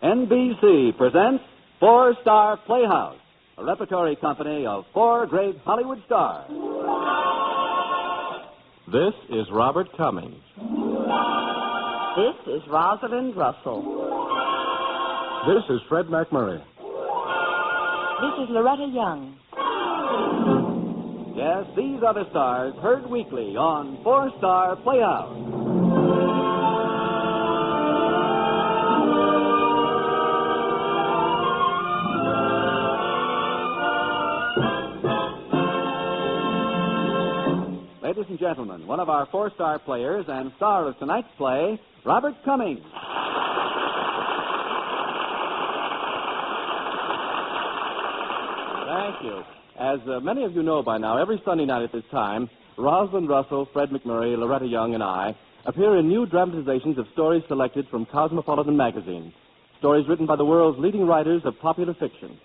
NBC presents Four-Star Playhouse, a repertory company of four great Hollywood stars. This is Robert Cummings. This is Rosalind Russell. This is Fred McMurray. This is Loretta Young. Yes, these are the stars heard weekly on Four-Star Playhouse. Ladies and gentlemen, one of our four-star players and star of tonight's play, Robert Cummings. Thank you. As many of you know by now, every Sunday night at this time, Rosalind Russell, Fred McMurray, Loretta Young, and I appear in new dramatizations of stories selected from Cosmopolitan magazine, stories written by the world's leading writers of popular fiction.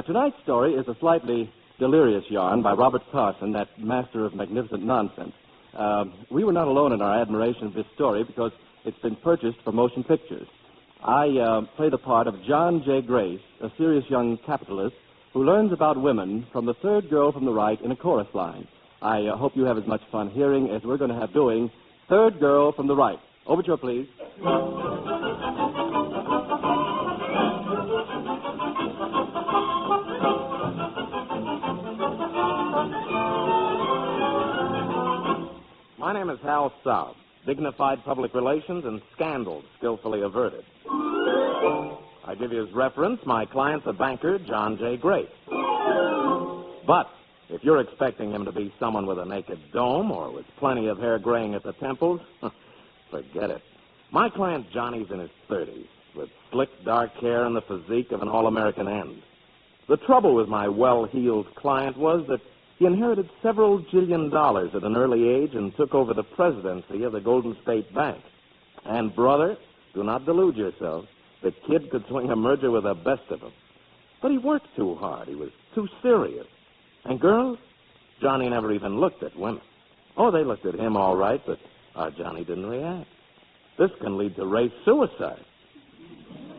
Tonight's story is a slightly delirious yarn by Robert Carson, that master of magnificent nonsense. We were not alone in our admiration of this story because it's been purchased for motion pictures. I play the part of John J. Grace, a serious young capitalist who learns about women from the third girl from the right in a chorus line. I hope you have as much fun hearing as we're going to have doing Third Girl from the Right. Overture, please. My name is Hal South. Dignified public relations and scandals skillfully averted. I give you as reference my client, the banker, John J. Grace. But if you're expecting him to be someone with a naked dome or with plenty of hair graying at the temples, forget it. My client, Johnny's in his 30s, with slick, dark hair and the physique of an all-American end. The trouble with my well-heeled client was that he inherited several $jillion at an early age and took over the presidency of the Golden State Bank. And, brother, do not delude yourself. The kid could swing a merger with the best of them. But he worked too hard. He was too serious. And girls? Johnny never even looked at women. Oh, they looked at him all right, but our Johnny didn't react. This can lead to race suicide.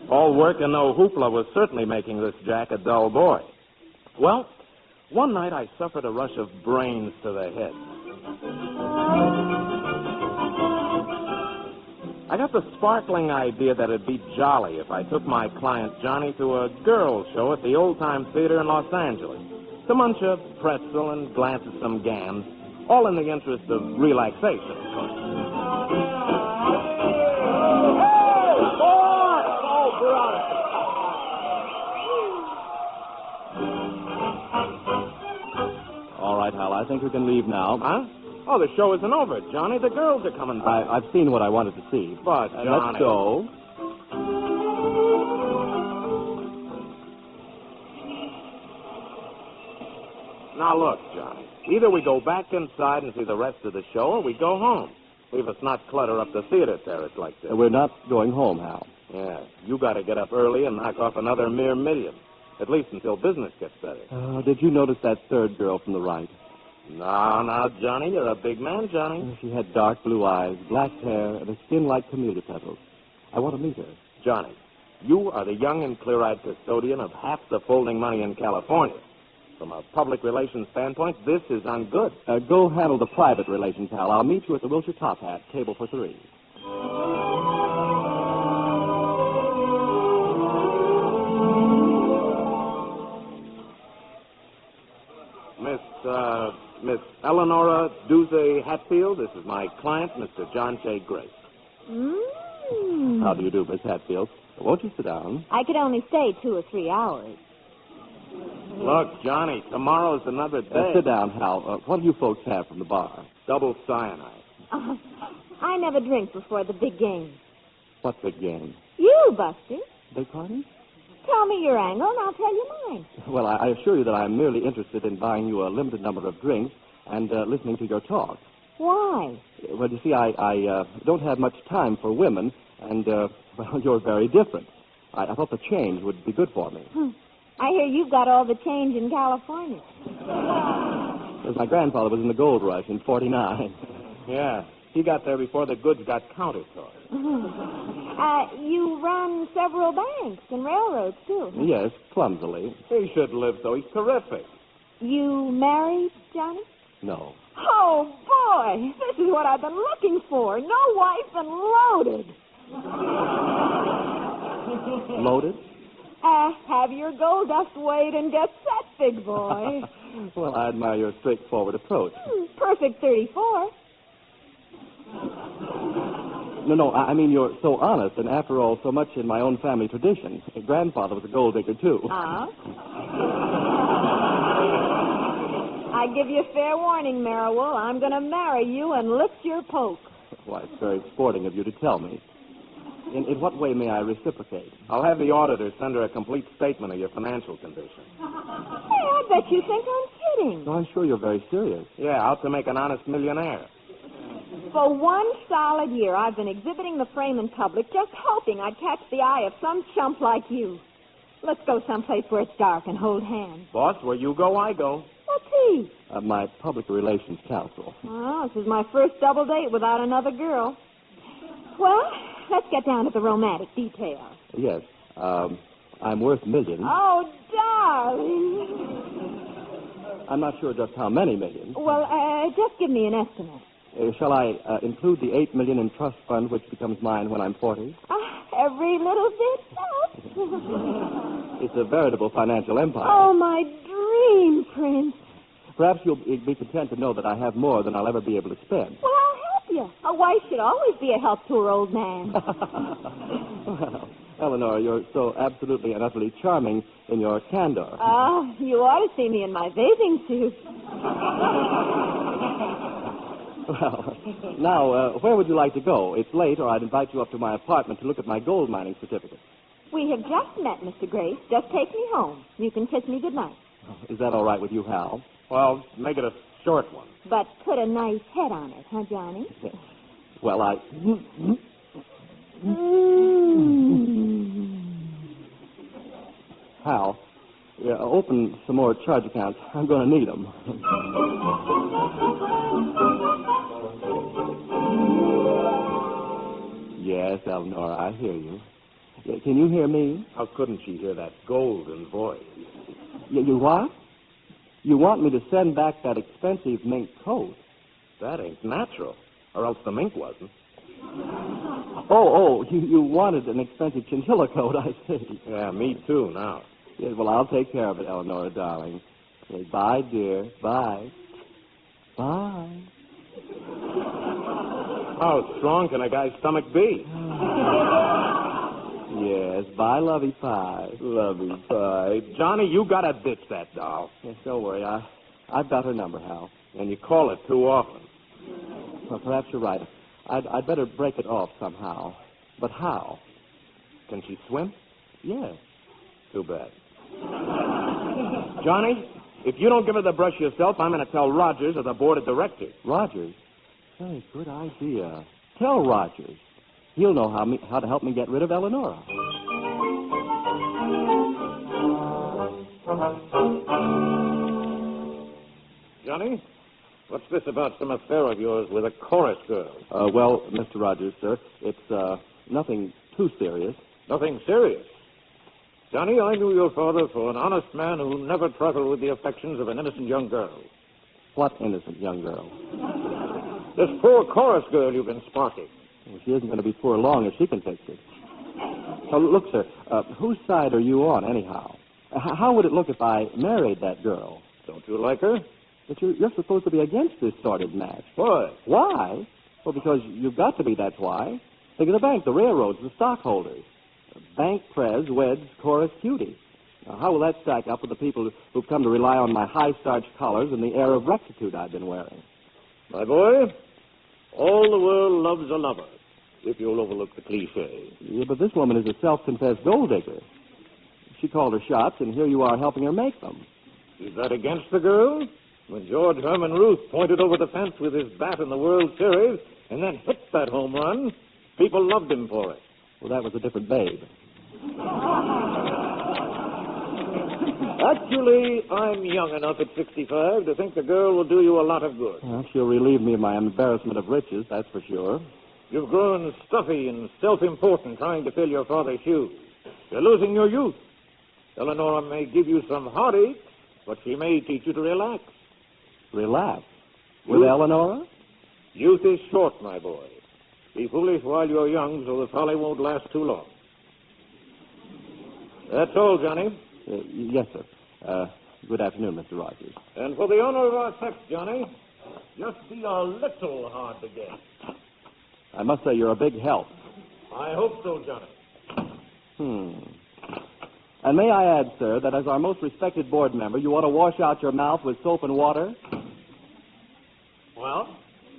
All work and no hoopla was certainly making this Jack a dull boy. Well, one night I suffered a rush of brains to the head. I got the sparkling idea that it'd be jolly if I took my client Johnny to a girls' show at the Old Time Theater in Los Angeles to munch a pretzel and glance at some gams, all in the interest of relaxation, of course. Hey, boy! Oh, brother. All right, Hal, I think we can leave now. Huh? Oh, the show isn't over, Johnny. The girls are coming back. I've seen what I wanted to see. But, Johnny... Let's go. Now, look, Johnny. Either we go back inside and see the rest of the show, or we go home. Leave us not clutter up the theater terrace like this. We're not going home, Hal. Yeah, you got to get up early and knock off another mere million. At least until business gets better. Did you notice that third girl from the right? No, Johnny, you're a big man, Johnny. She had dark blue eyes, black hair, and a skin like camellia petals. I want to meet her. Johnny, you are the young and clear-eyed custodian of half the folding money in California. From a public relations standpoint, this is ungood. Go handle the private relations, Hal. I'll meet you at the Wilshire Top Hat, table for 3. Miss Eleonora Duze Hatfield, this is my client, Mr. John J. Grace. How do you do, Miss Hatfield? Won't you sit down? I could only stay 2 or 3 hours. Look, Johnny, tomorrow's another day. Sit down, Hal. What do you folks have from the bar? Double cyanide. I never drink before the big game. What big game? You, Buster. Big party? Tell me your angle, and I'll tell you mine. Well, I assure you that I'm merely interested in buying you a limited number of drinks and listening to your talk. Why? Well, you see, I don't have much time for women, and, well, you're very different. I thought the change would be good for me. I hear you've got all the change in California. Because my grandfather was in the gold rush in 49. Yeah. She got there before the goods got counted to her. You run several banks and railroads, too. Yes, clumsily. He should live, though. He's terrific. You married, Johnny? No. Oh, boy. This is what I've been looking for. No wife and loaded. Loaded? Have your gold dust weighed and get set, big boy. Well, I admire your straightforward approach. Perfect 34. No, I mean you're so honest, and after all, so much in my own family tradition. Your grandfather was a gold digger, too. I give you fair warning, Merrill. I'm going to marry you and lift your poke. Why, it's very sporting of you to tell me. In what way may I reciprocate? I'll have the auditor send her a complete statement of your financial condition. Hey, I bet you think I'm kidding. No, I'm sure you're very serious. Yeah, out to make an honest millionaire. For one solid year, I've been exhibiting the frame in public, just hoping I'd catch the eye of some chump like you. Let's go someplace where it's dark and hold hands. Boss, where you go, I go. What's he? My public relations counsel. Oh, this is my first double date without another girl. Well, let's get down to the romantic details. Yes. I'm worth millions. Oh, darling. I'm not sure just how many millions. Well, just give me an estimate. Shall I include the $8 million in trust fund, which becomes mine when I'm 40? Every little bit helps. It's a veritable financial empire. Oh, my dream, Prince. Perhaps you'll be content to know that I have more than I'll ever be able to spend. Well, I'll help you. A wife should always be a help to her old man. Well, Eleanor, you're so absolutely and utterly charming in your candor. You ought to see me in my bathing suit. Well, now, where would you like to go? It's late, or I'd invite you up to my apartment to look at my gold mining certificate. We have just met, Mr. Grace. Just take me home. You can kiss me goodnight. Is that all right with you, Hal? Well, make it a short one. But put a nice head on it, huh, Johnny? Well, Hal, open some more charge accounts. I'm going to need them. Yes, Eleanor, I hear you. Can you hear me? How couldn't she hear that golden voice? You what? You want me to send back that expensive mink coat? That ain't natural, or else the mink wasn't. You wanted an expensive chinchilla coat, I see. Yeah, me too, now. Yes, well, I'll take care of it, Eleanor, darling. Okay, bye, dear. Bye. Bye. How strong can a guy's stomach be? Yes, bye, lovey pie. Lovey pie. Johnny, you gotta ditch that doll. Yes, don't worry. I've got her number, Hal. And you call it too often. Well, perhaps you're right. I'd better break it off somehow. But how? Can she swim? Yes. Too bad. Johnny, if you don't give her the brush yourself, I'm going to tell Rogers of the board of directors. Rogers? Hey, good idea. Tell Rogers. He'll know how to help me get rid of Eleonora. Johnny, what's this about some affair of yours with a chorus girl? Well, Mr. Rogers, sir, it's nothing too serious. Nothing serious? Johnny, I knew your father for an honest man who never trifled with the affections of an innocent young girl. What innocent young girl? This poor chorus girl you've been sparking. Well, she isn't going to be poor long if she can fix it. Oh, look, sir, whose side are you on, anyhow? How would it look if I married that girl? Don't you like her? But you're supposed to be against this sordid match. Why? Why? Well, because you've got to be, that's why. Think of the bank, the railroads, the stockholders. Bank pres weds chorus cutie. Now, how will that stack up with the people who've come to rely on my high-starch collars and the air of rectitude I've been wearing? My boy, all the world loves a lover, if you'll overlook the cliché. Yeah, but this woman is a self-confessed gold digger. She called her shots, and here you are helping her make them. Is that against the girl? When George Herman Ruth pointed over the fence with his bat in the World Series and then hit that home run, people loved him for it. Well, that was a different babe. Actually, I'm young enough at 65 to think the girl will do you a lot of good. Well, she'll relieve me of my embarrassment of riches, that's for sure. You've grown stuffy and self-important trying to fill your father's shoes. You're losing your youth. Eleanor may give you some heartache, but she may teach you to relax. Relax? With Eleanor? Youth is short, my boy. Be foolish while you're young so the folly won't last too long. That's all, Johnny. Yes, sir. Good afternoon, Mr. Rogers. And for the honor of our sex, Johnny, just be a little hard to get. I must say you're a big help. I hope so, Johnny. And may I add, sir, that as our most respected board member, you ought to wash out your mouth with soap and water? Well,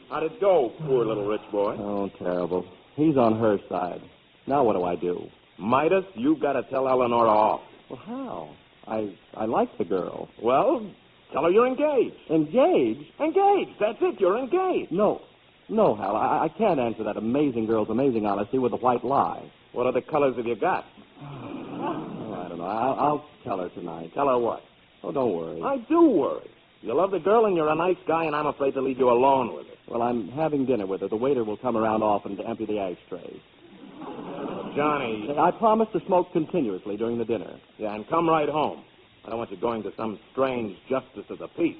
how'd it go, poor little rich boy? Oh, terrible. He's on her side. Now what do I do? Midas, you've got to tell Eleanor off. Well, how? I like the girl. Well, tell her you're engaged. Engaged? Engaged. That's it. You're engaged. No, Hal. I can't answer that amazing girl's amazing honesty with a white lie. What other colors have you got? Oh, I don't know. I'll tell her tonight. Tell her what? Oh, don't worry. I do worry. You love the girl and you're a nice guy, and I'm afraid to leave you alone with her. Well, I'm having dinner with her. The waiter will come around often to empty the ashtrays. Johnny. I promise to smoke continuously during the dinner. Yeah, and come right home. I don't want you going to some strange justice of the peace.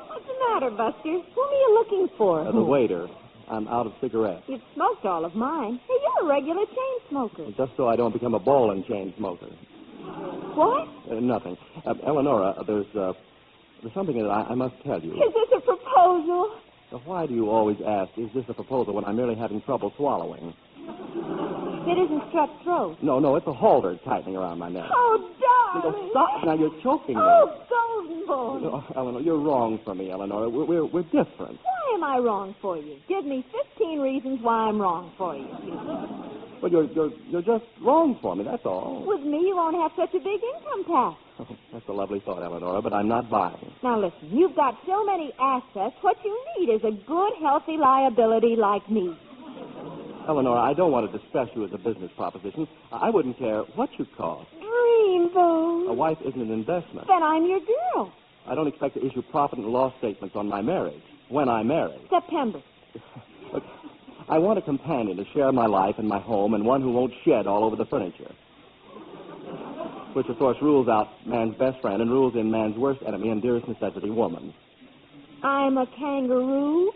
What's the matter, Buster? Whom are you looking for? The waiter. I'm out of cigarettes. You've smoked all of mine. Hey, you're a regular chain smoker. Just so I don't become a ball and chain smoker. What? Nothing. Eleonora, there's something that I must tell you. Is this a proposal? Why do you always ask, is this a proposal, when I'm merely having trouble swallowing? It isn't strep throat. No, it's a halter tightening around my neck. Oh, darling. Stop. Now you're choking me. Oh, golden boy. Oh, Eleanor, you're wrong for me, Eleanor. We're different. Why am I wrong for you? Give me 15 reasons why I'm wrong for you. Well, you're just wrong for me, that's all. With me, you won't have such a big income tax. Oh, that's a lovely thought, Eleanor, but I'm not buying. Now, listen, you've got so many assets. What you need is a good, healthy liability like me. Eleanor, I don't want to distress you as a business proposition. I wouldn't care what you cost. Dreamboat. A wife isn't an investment. Then I'm your girl. I don't expect to issue profit and loss statements on my marriage, when I marry. September. Look, I want a companion to share my life and my home, and one who won't shed all over the furniture. Which, of course, rules out man's best friend and rules in man's worst enemy and dearest necessity, woman. I'm a kangaroo.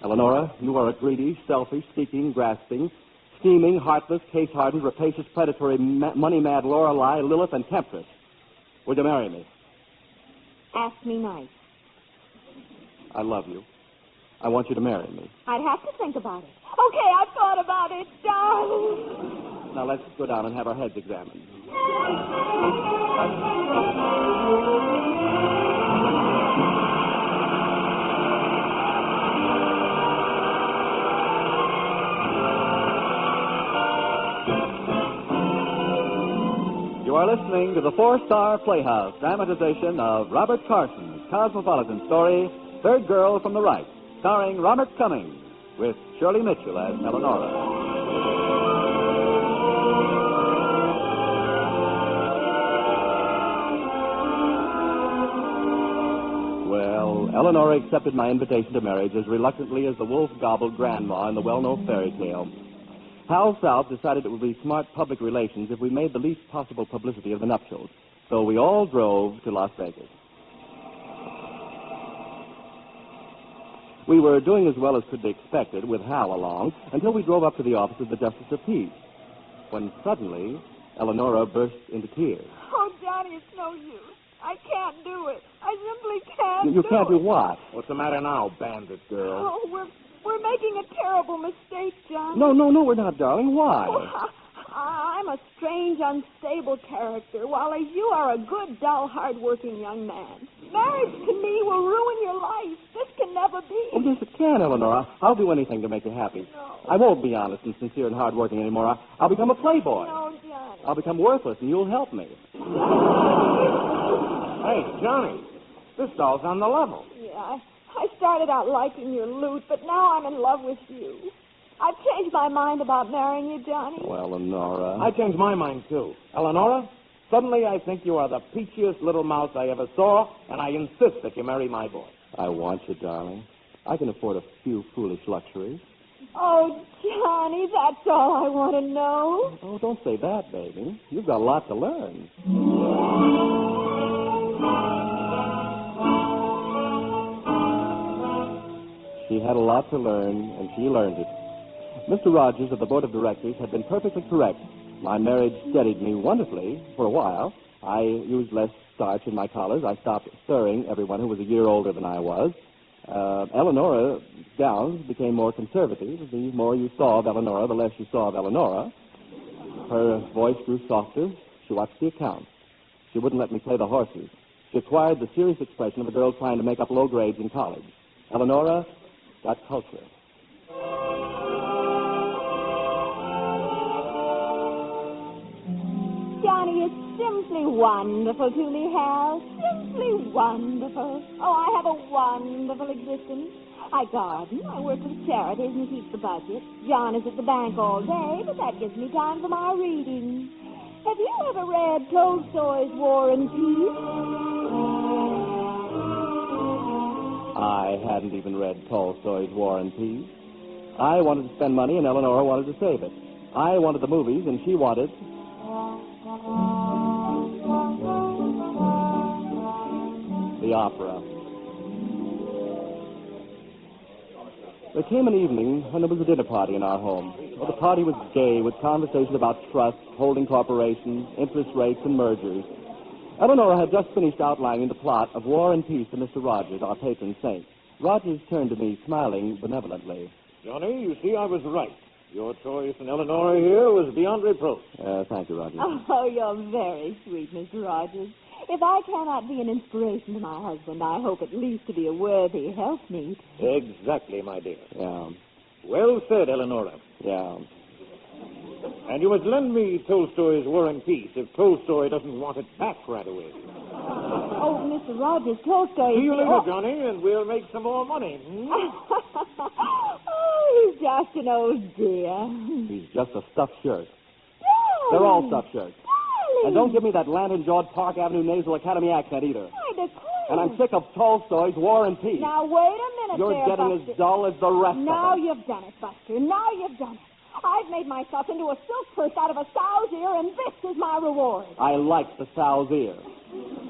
Eleonora, you are a greedy, selfish, seeking, grasping, scheming, heartless, case-hardened, rapacious, predatory, money-mad Lorelei, Lilith, and Temptress. Would you marry me? Ask me nice. I love you. I want you to marry me. I'd have to think about it. Okay, I've thought about it, darling. Now let's go down and have our heads examined. You are listening to the four-star Playhouse dramatization of Robert Carson's cosmopolitan story, Third Girl from the Right, starring Robert Cummings, with Shirley Mitchell as Eleonora. Well, Eleonora accepted my invitation to marriage as reluctantly as the wolf gobbled grandma in the well-known fairy tale. Hal South decided it would be smart public relations if we made the least possible publicity of the nuptials. So we all drove to Las Vegas. We were doing as well as could be expected with Hal along until we drove up to the office of the Justice of Peace, when suddenly Eleonora burst into tears. Oh, Johnny, it's no use. I can't do it. I simply can't You can't do what? What's the matter now, bandit girl? Oh, we're making a terrible mistake, John. No, we're not, darling. Why? Oh, I'm a strange, unstable character, while as you are a good, dull, hard-working young man. Marriage to me will ruin your life. This can never be. Oh, yes, it can, Eleanor. I'll do anything to make you happy. No. I won't be honest and sincere and hardworking anymore. I'll become a playboy. No, Johnny. I'll become worthless, and you'll help me. Hey, Johnny, this doll's on the level. Yeah, I started out liking your loot, but now I'm in love with you. I've changed my mind about marrying you, Johnny. Oh, Eleonora. I changed my mind, too. Eleonora, suddenly I think you are the peachiest little mouse I ever saw, and I insist that you marry my boy. I want you, darling. I can afford a few foolish luxuries. Oh, Johnny, that's all I want to know. Oh, don't say that, baby. You've got a lot to learn. She had a lot to learn, and she learned it. Mr. Rogers of the Board of Directors had been perfectly correct. My marriage steadied me wonderfully for a while. I used less starch in my collars. I stopped stirring everyone who was a year older than I was. Eleonora's gowns became more conservative. The more you saw of Eleonora, the less you saw of Eleonora. Her voice grew softer. She watched the accounts. She wouldn't let me play the horses. She acquired the serious expression of a girl trying to make up low grades in college. Eleonora got culture. Johnny, it's simply wonderful to me, Hal. Simply wonderful. Oh, I have a wonderful existence. I garden, I work with charities and keep the budget. John is at the bank all day, but that gives me time for my reading. Have you ever read Tolstoy's War and Peace? I hadn't even read Tolstoy's War and Peace. I wanted to spend money, and Eleonora wanted to save it. I wanted the movies, and she wanted... the opera. There came an evening when there was a dinner party in our home. Well, the party was gay with conversations about trusts, holding corporations, interest rates, and mergers. Eleonora had just finished outlining the plot of War and Peace to Mr. Rogers, our patron saint. Rogers turned to me, smiling benevolently. Johnny, you see, I was right. Your choice in Eleonora here was beyond reproach. Thank you, Rogers. Oh, you're very sweet, Mr. Rogers. If I cannot be an inspiration to my husband, I hope at least to be a worthy helpmeet. Exactly, my dear. Yeah. Well said, Eleonora. Yeah. And you must lend me Tolstoy's War and Peace if Tolstoy doesn't want it back right away. Oh, Mr. Rogers, Tolstoy... See you later, Johnny, and we'll make some more money. Oh, he's just an old dear. He's just a stuffed shirt. Darling. They're all stuffed shirts. Darling. And don't give me that lantern-jawed Park Avenue Nasal Academy accent either. I declare. And I'm sick of Tolstoy's War and Peace. Now, wait a minute You're there, getting Buster. as dull as the rest of Now us. you've done it, Buster. Now you've done it. I've made myself into a silk purse out of a sow's ear, and this is my reward. I like the sow's ear.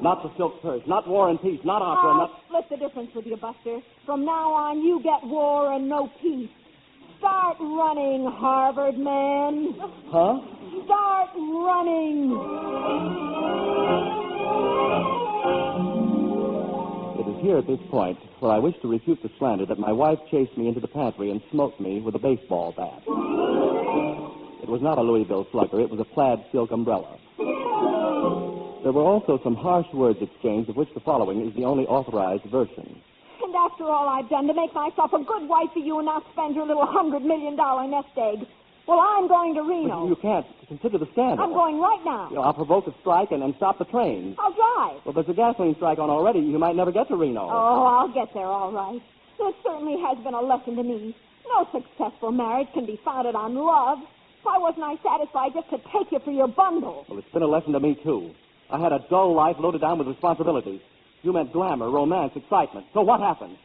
Not the silk purse, not War and Peace, not opera, I'll not... split the difference with you, Buster. From now on, you get war and no peace. Start running, Harvard man. Huh? Start running. It is here at this point where I wish to refute the slander that my wife chased me into the pantry and smote me with a baseball bat. It was not a Louisville slugger. It was a plaid silk umbrella. There were also some harsh words exchanged, of which the following is the only authorized version. And after all I've done to make myself a good wife for you and not spend your little $100 million nest egg, well, I'm going to Reno. But you can't consider the scandal. I'm going right now. I'll provoke a strike and stop the trains. I'll drive. Well, there's a gasoline strike on already. You might never get to Reno. Oh, I'll get there all right. This certainly has been a lesson to me. No successful marriage can be founded on love. Why wasn't I satisfied just to take you for your bundle? Well, it's been a lesson to me, too. I had a dull life loaded down with responsibilities. You meant glamour, romance, excitement. So what happened?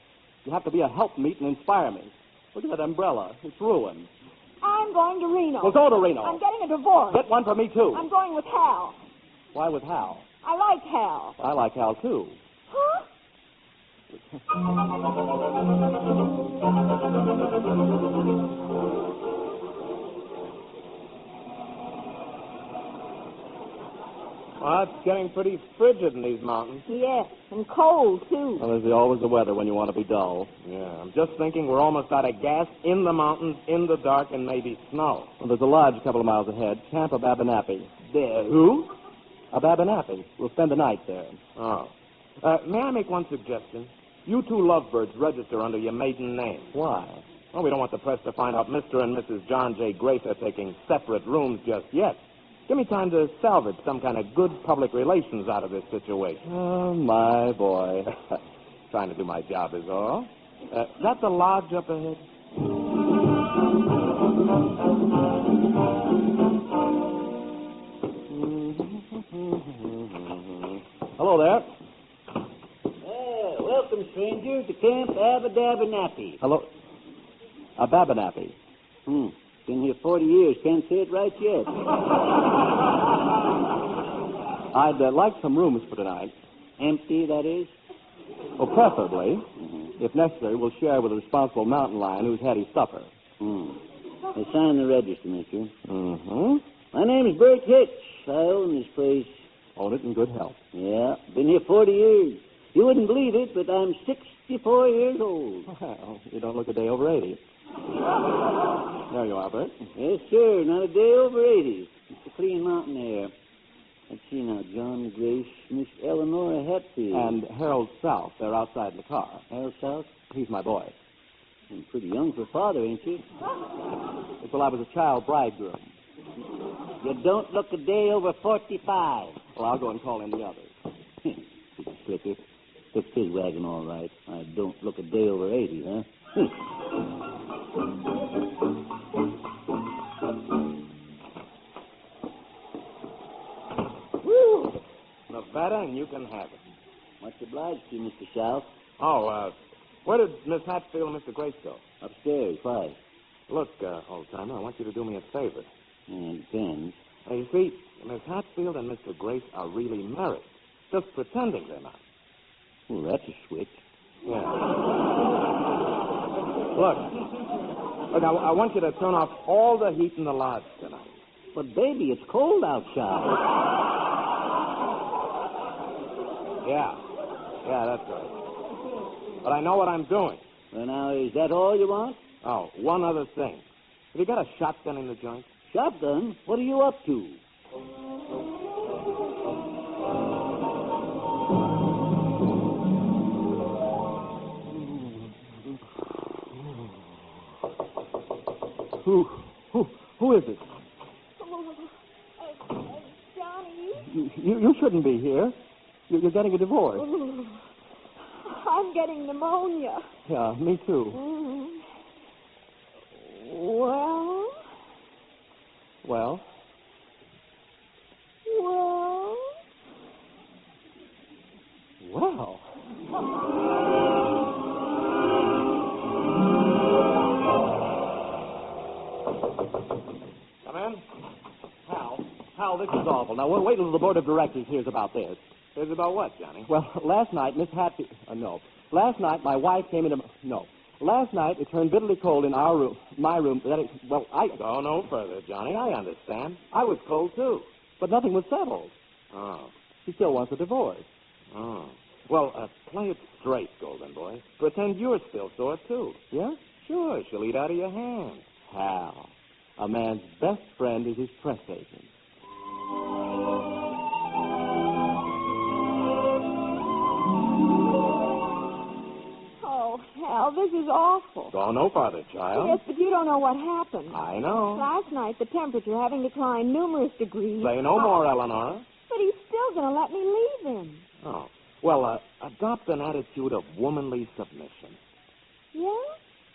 You have to be a helpmeet and inspire me. Look at that umbrella. It's ruined. I'm going to Reno. Well, go to Reno. I'm getting a divorce. Get one for me, too. I'm going with Hal. Why with Hal? I like Hal. I like Hal, too. Huh? Well, it's getting pretty frigid in these mountains. Yes, and cold, too. Well, there's always the weather when you want to be dull. Yeah, I'm just thinking we're almost out of gas in the mountains, in the dark, and maybe snow. Well, there's a lodge a couple of miles ahead, Camp Ababanapi. There, who? Ababanapi. We'll spend the night there. Oh. May I make one suggestion? You two lovebirds register under your maiden name. Why? Well, we don't want the press to find out Mr. and Mrs. John J. Grace are taking separate rooms just yet. Give me time to salvage some kind of good public relations out of this situation. Oh, my boy. Trying to do my job is all. That the lodge up ahead? Hello there. Welcome, stranger, to Camp Abadabanappy. Hello. Ababanappy. Been here 40 years. Can't say it right yet. I'd like some rooms for tonight. Empty, that is? Well, preferably. If necessary, we'll share with a responsible mountain lion who's had his supper. They sign the register, mister. Mm-hmm. My name is Bert Hitch. I own this place. Own it in good health. Yeah, been here 40 years. You wouldn't believe it, but I'm 64 years old. Well, you don't look a day over 80. There you are, Bert. Yes, sir, not a day over 80. It's a clean mountain air. Let's see now, John Grace, Miss Eleanor Hatfield. And Harold South. They're outside in the car. Harold South? He's my boy. You're pretty young for a father, ain't you? Well, I was a child bridegroom. You don't look a day over 45. Well, I'll go and call in the others. Slicker. Fixed his wagon all right. I don't look a day over 80, huh? Woo! Nevada, and you can have it. Much obliged to you, Mr. South. Oh, where did Miss Hatfield and Mr. Grace go? Upstairs. Why? Look, old-timer, I want you to do me a favor. It depends. You see, Miss Hatfield and Mr. Grace are really married. Just pretending they're not. Well, that's a switch. Yeah. Look, I want you to turn off all the heat in the lodge tonight. But, baby, it's cold outside. Yeah, that's right. But I know what I'm doing. Well, now, is that all you want? Oh, one other thing. Have you got a shotgun in the joint? Shotgun? What are you up to? Who is it? Johnny. You shouldn't be here. You're getting a divorce. I'm getting pneumonia. Yeah, me too. Well? Well? Well? Come in. Hal, this is awful. Now, wait till the board of directors hears about this. Here's about what, Johnny? Well, last night, Miss Hatfield... no. Last night, my wife came into... No. Last night, it turned bitterly cold in our room, my room. Go no further, Johnny. I understand. I was cold, too. But nothing was settled. Oh. She still wants a divorce. Oh. Well, play it straight, Golden Boy. Pretend you're still sore, too. Yeah? Sure, she'll eat out of your hand. Hal, a man's best friend is his press agent. Oh, Hal, this is awful. Go no farther, child. Yes, but you don't know what happened. I know. Last night, the temperature having declined numerous degrees. Say no more, Eleanor. But he's still going to let me leave him. Oh. Well, adopt an attitude of womanly submission. Yeah?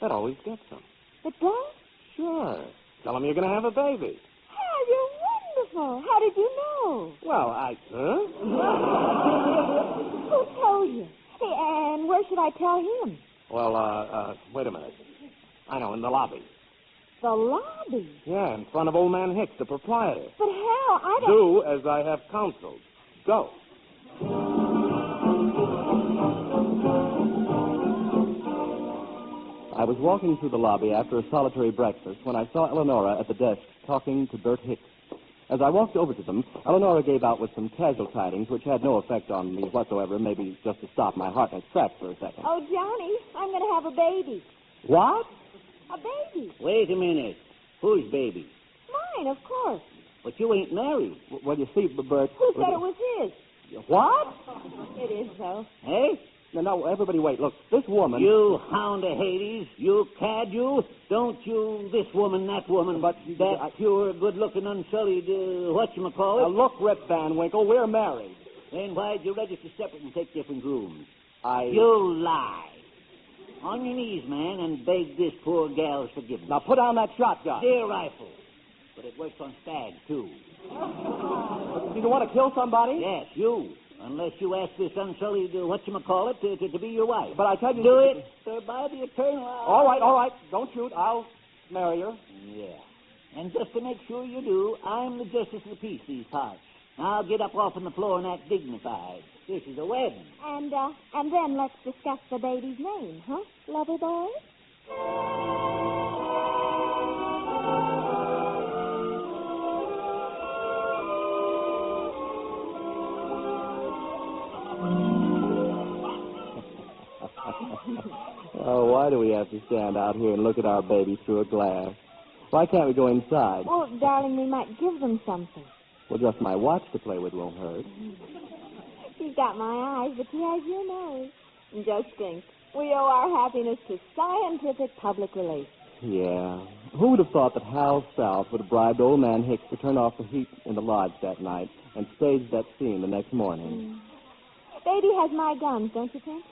That always gets him. It does? Sure. Tell him you're going to have a baby. Hal, you're wonderful. How did you know? Well, Huh? Who told you? Hey, and where should I tell him? Well, wait a minute. I know, in the lobby. The lobby? Yeah, in front of old man Hicks, the proprietor. But Hal, I don't... Do as I have counseled. Go. I was walking through the lobby after a solitary breakfast when I saw Eleonora at the desk talking to Bert Hicks. As I walked over to them, Eleonora gave out with some casual tidings which had no effect on me whatsoever, maybe just to stop my heart in its tracks for a second. Oh, Johnny, I'm going to have a baby. What? A baby. Wait a minute. Whose baby? Mine, of course. But you ain't married. Well, you see, Bert... Who said it was his? What? It is, though. Hey? No, everybody wait. Look, this woman... You hound of Hades. You cad, you. Don't you this woman, that woman, but that pure, good-looking, unsullied, whatchamacallit. Look, Rip Van Winkle, we're married. Then why'd you register separate and take different rooms? You lie. On your knees, man, and beg this poor gal's forgiveness. Now put down that shotgun. Deer rifle. But it works on stags, too. Do you want to kill somebody? Yes, you. Unless you ask this unsullied, whatchamacallit, to be your wife. But I tell you... Do it, sir, by the eternal... All right. Don't shoot. I'll marry her. Yeah. And just to make sure you do, I'm the justice of the peace these parts. Now get up off on the floor and act dignified. This is a wedding. And then let's discuss the baby's name, huh, lover boy? Oh, why do we have to stand out here and look at our baby through a glass? Why can't we go inside? Oh, darling, we might give them something. Well, just my watch to play with won't hurt. She's got my eyes, but she has your nose. And just think, we owe our happiness to scientific public relations. Yeah. Who would have thought that Hal South would have bribed old man Hicks to turn off the heat in the lodge that night and stage that scene the next morning? Baby has my guns, don't you think?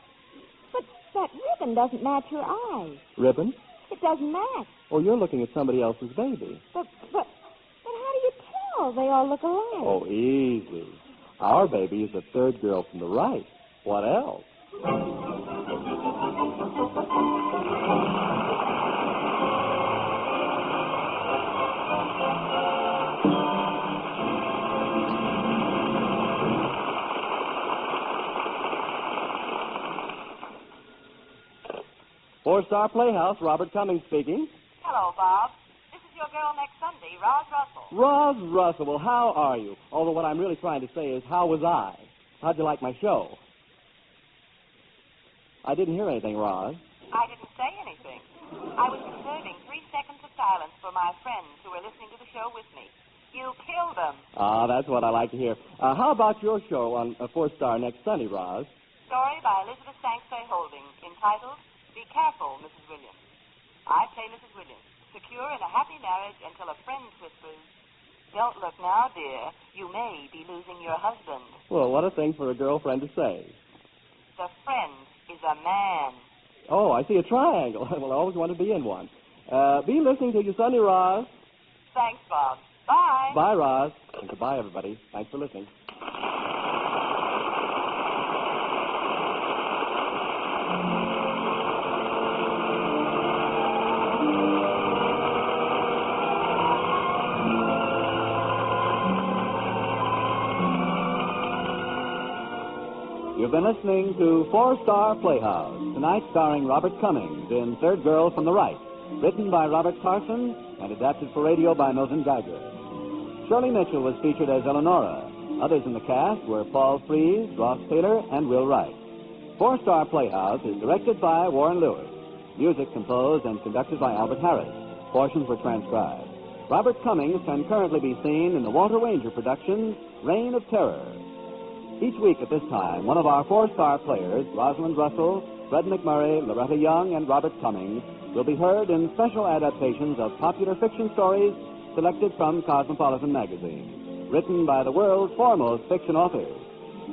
But that ribbon doesn't match her eyes. Ribbon? It doesn't match. Oh, you're looking at somebody else's baby. But how do you tell? They all look alike. Oh, easy. Our baby is the third girl from the right. What else? Four-Star Playhouse, Robert Cummings speaking. Hello, Bob. This is your girl next Sunday, Roz Russell. Roz Russell, well, how are you? Although what I'm really trying to say is, how was I? How'd you like my show? I didn't hear anything, Roz. I didn't say anything. I was reserving 3 seconds of silence for my friends who were listening to the show with me. You killed them. Ah, that's what I like to hear. How about your show on Four-Star next Sunday, Roz? Story by Elizabeth Sangsay Holding, entitled Be Careful, Mrs. Williams. I play Mrs. Williams, secure in a happy marriage until a friend whispers, "Don't look now, dear. You may be losing your husband." Well, what a thing for a girlfriend to say. The friend is a man. Oh, I see a triangle. Well, I always wanted to be in one. Be listening to you Sunday, Roz. Thanks, Bob. Bye. Bye, Roz. And goodbye, everybody. Thanks for listening. You've been listening to Four-Star Playhouse, tonight starring Robert Cummings in Third Girl from the Right, written by Robert Carson and adapted for radio by Milton Geiger. Shirley Mitchell was featured as Eleonora. Others in the cast were Paul Frees, Ross Taylor, and Will Wright. Four-Star Playhouse is directed by Warren Lewis. Music composed and conducted by Albert Harris. Portions were transcribed. Robert Cummings can currently be seen in the Walter Wanger production, Reign of Terror. Each week at this time, one of our four-star players, Rosalind Russell, Fred McMurray, Loretta Young, and Robert Cummings, will be heard in special adaptations of popular fiction stories selected from Cosmopolitan magazine, written by the world's foremost fiction authors.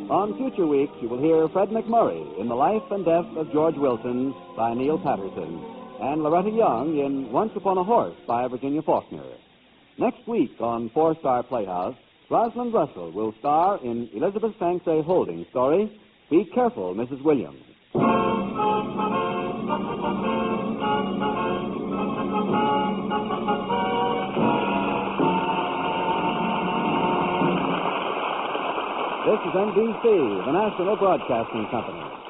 On future weeks, you will hear Fred McMurray in The Life and Death of George Wilson by Neil Patterson, and Loretta Young in Once Upon a Horse by Virginia Faulkner. Next week on Four-Star Playhouse, Rosalind Russell will star in Elizabeth Sangsay Holding's story, Be Careful, Mrs. Williams. This is NBC, the National Broadcasting Company.